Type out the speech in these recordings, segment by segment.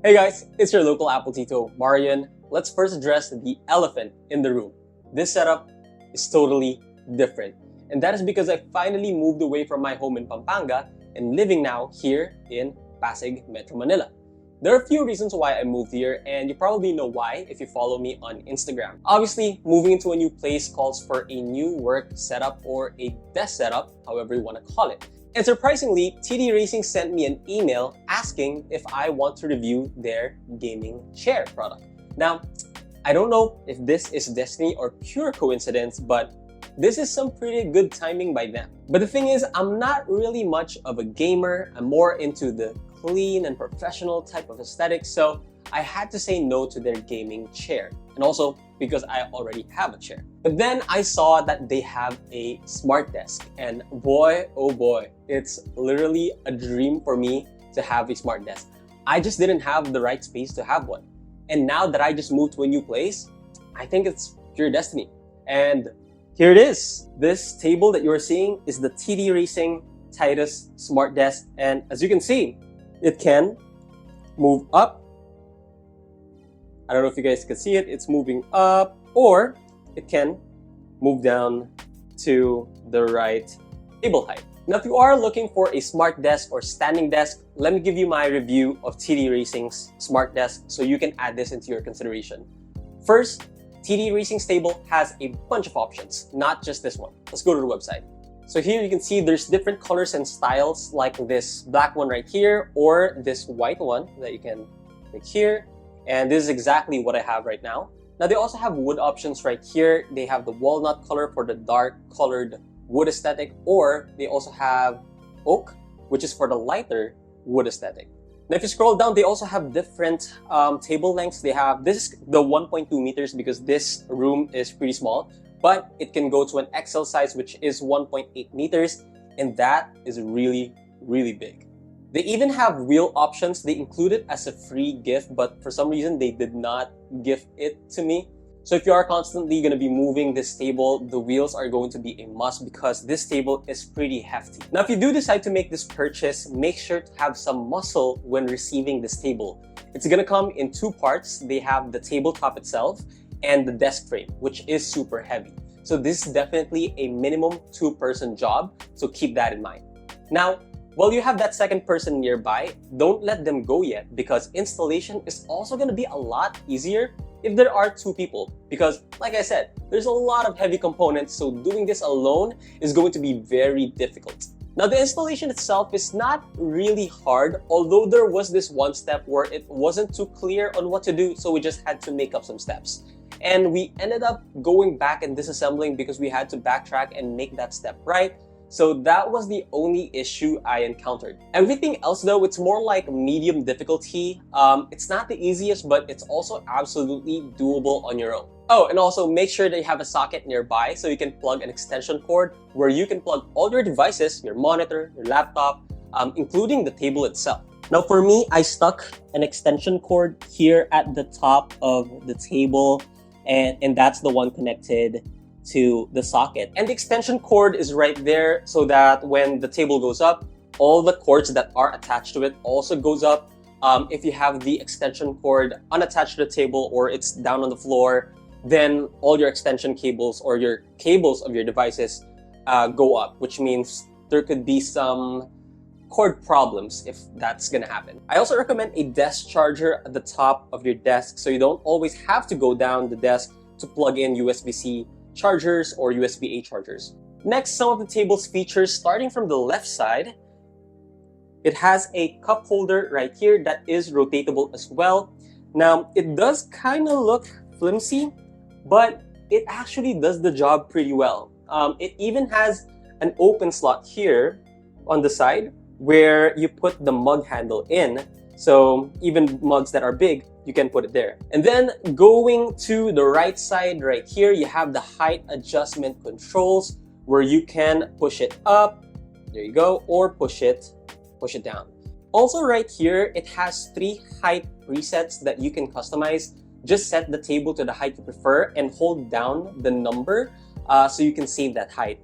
Hey guys, it's your local Apple Tito, Marian. Let's first address the elephant in the room. This setup is totally different. And that is because I finally moved away from my home in Pampanga and living now here in Pasig, Metro Manila. There are a few reasons why I moved here, and you probably know why if you follow me on Instagram. Obviously, moving into a new place calls for a new work setup or a desk setup, however you want to call it. And surprisingly, TTRacing sent me an email asking if I want to review their gaming chair product. Now, I don't know if this is destiny or pure coincidence, but this is some pretty good timing by them. But the thing is, I'm not really much of a gamer. I'm more into the clean and professional type of aesthetic, so I had to say no to their gaming chair. And also because I already have a chair. But then I saw that they have a smart desk, and boy, oh boy, it's literally a dream for me to have a smart desk. I just didn't have the right space to have one. And now that I just moved to a new place, I think it's pure destiny. And here it is. This table that you're seeing is the TTRacing Titus Smart Desk. And as you can see, it can move up. I don't know if you guys can see it. It's moving up, or it can move down to the right table height. Now, if you are looking for a smart desk or standing desk, let me give you my review of TTRacing's smart desk so you can add this into your consideration. First, TTRacing's table has a bunch of options, not just this one. Let's go to the website. So here you can see there's different colors and styles, like this black one right here, or this white one that you can click here. And this is exactly what I have right now. Now, they also have wood options right here. They have the walnut color for the dark colored wood aesthetic, or they also have oak, which is for the lighter wood aesthetic. Now, if you scroll down, they also have different table lengths. They have, this is the 1.2 meters because this room is pretty small, but it can go to an XL size, which is 1.8 meters, and that is really, really big. They even have wheel options. They include it as a free gift, but for some reason, they did not gift it to me. So if you are constantly going to be moving this table, the wheels are going to be a must because this table is pretty hefty. Now, if you do decide to make this purchase, make sure to have some muscle when receiving this table. It's going to come in two parts. They have the tabletop itself and the desk frame, which is super heavy. So this is definitely a minimum two-person job, so keep that in mind. Now, while you have that second person nearby, don't let them go yet because installation is also going to be a lot easier if there are two people. Because like I said, there's a lot of heavy components, so doing this alone is going to be very difficult. Now, the installation itself is not really hard, although there was this one step where it wasn't too clear on what to do, so we just had to make up some steps. And we ended up going back and disassembling because we had to backtrack and make that step right. So that was the only issue I encountered. Everything else though, it's more like medium difficulty. It's not the easiest, but it's also absolutely doable on your own. Oh, and also make sure that you have a socket nearby so you can plug an extension cord where you can plug all your devices, your monitor, your laptop, including the table itself. Now for me, I stuck an extension cord here at the top of the table, and that's the one connected to the socket. And the extension cord is right there so that when the table goes up, all the cords that are attached to it also goes up. If you have the extension cord unattached to the table or it's down on the floor, then all your extension cables or your cables of your devices go up, which means there could be some cord problems if that's gonna happen. I also recommend a desk charger at the top of your desk so you don't always have to go down the desk to plug in USB-C chargers or USB-A chargers. Next, some of the table's features, starting from the left side. It has a cup holder right here that is rotatable as well. Now, it does kind of look flimsy, but it actually does the job pretty well. It even has an open slot here on the side where you put the mug handle in. So even mugs that are big, you can put it there. And then going to the right side right here, you have the height adjustment controls where you can push it up, there you go, or push it down. Also right here, it has 3 height presets that you can customize. Just set the table to the height you prefer and hold down the number so you can save that height.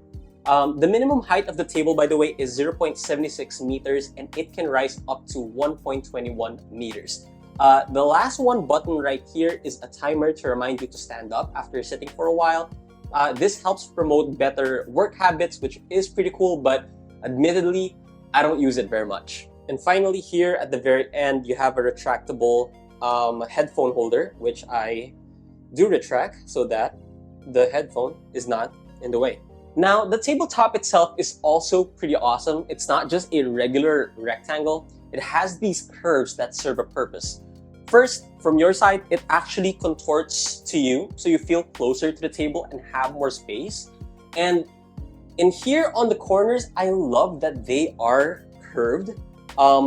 The minimum height of the table, by the way, is 0.76 meters and it can rise up to 1.21 meters. The last one button right here is a timer to remind you to stand up after sitting for a while. This helps promote better work habits, which is pretty cool, but admittedly, I don't use it very much. And finally, here at the very end, you have a retractable headphone holder, which I do retract so that the headphone is not in the way. Now, the tabletop itself is also pretty awesome. It's not just a regular rectangle. It has these curves that serve a purpose. First, from your side, it actually contorts to you, so you feel closer to the table and have more space. And in here on the corners, I love that they are curved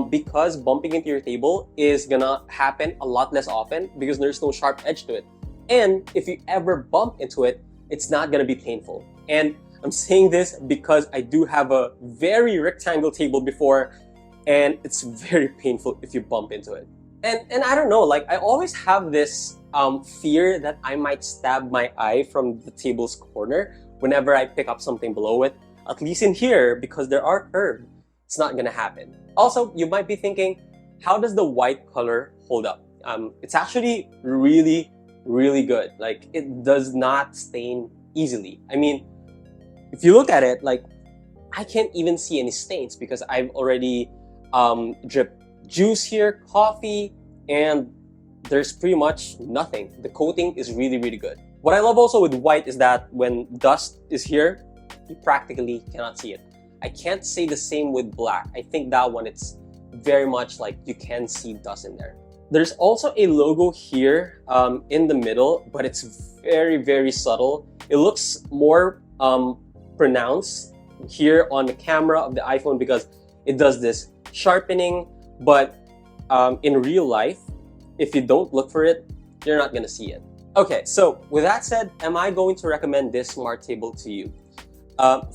because bumping into your table is gonna happen a lot less often because there's no sharp edge to it. And if you ever bump into it, it's not gonna be painful. And I'm saying this because I do have a very rectangle table before, and it's very painful if you bump into it. And I don't know, like I always have this fear that I might stab my eye from the table's corner whenever I pick up something below it. At least in here, because there are curves, it's not gonna happen. Also, you might be thinking, how does the white color hold up? It's actually really, really good. Like, it does not stain easily. I mean, if you look at it, like, I can't even see any stains because I've already dripped juice here, coffee, and there's pretty much nothing. The coating is really, really good. What I love also with white is that when dust is here, you practically cannot see it. I can't say the same with black. I think that one, it's very much like you can see dust in there. There's also a logo here in the middle, but it's very, very subtle. It looks more pronounced here on the camera of the iPhone because it does this sharpening, but in real life, if you don't look for it, you're not gonna see it. Okay, so with that said, am I going to recommend this smart table to you?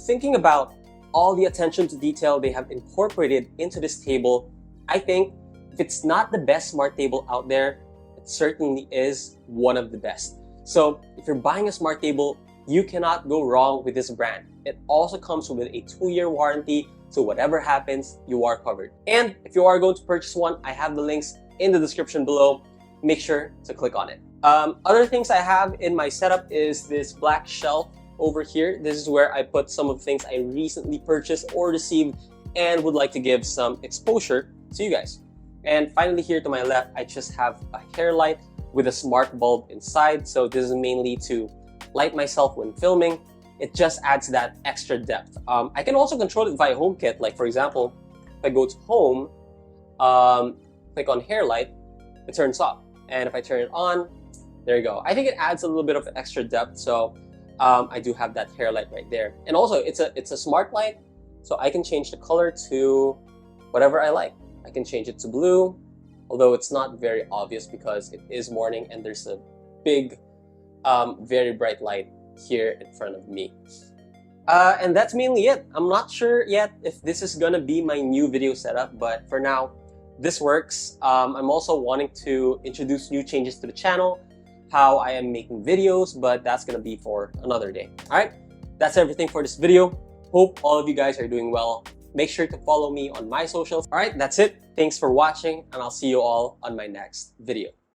Thinking about all the attention to detail they have incorporated into this table, I think if it's not the best smart table out there, it certainly is one of the best. So if you're buying a smart table, you cannot go wrong with this brand. It also comes with a 2-year warranty, so whatever happens, you are covered. And if you are going to purchase one, I have the links in the description below. Make sure to click on it. Other things I have in my setup is this black shelf over here. This is where I put some of the things I recently purchased or received and would like to give some exposure to you guys. And finally, here to my left, I just have a hair light with a smart bulb inside. So this is mainly to light myself when filming. It just adds that extra depth. I can also control it via HomeKit. Like for example, if I go to home, click on hair light, it turns off. And if I turn it on, there you go. I think it adds a little bit of extra depth. So I do have that hair light right there. And also it's a smart light. So I can change the color to whatever I like. I can change it to blue, although it's not very obvious because it is morning and there's a big, very bright light here in front of me. And that's mainly it. I'm not sure yet if this is gonna be my new video setup, but for now, this works. I'm also wanting to introduce new changes to the channel, how I am making videos, but that's gonna be for another day. All right, that's everything for this video. Hope all of you guys are doing well. Make sure to follow me on my socials. All right, that's it. Thanks for watching, and I'll see you all on my next video.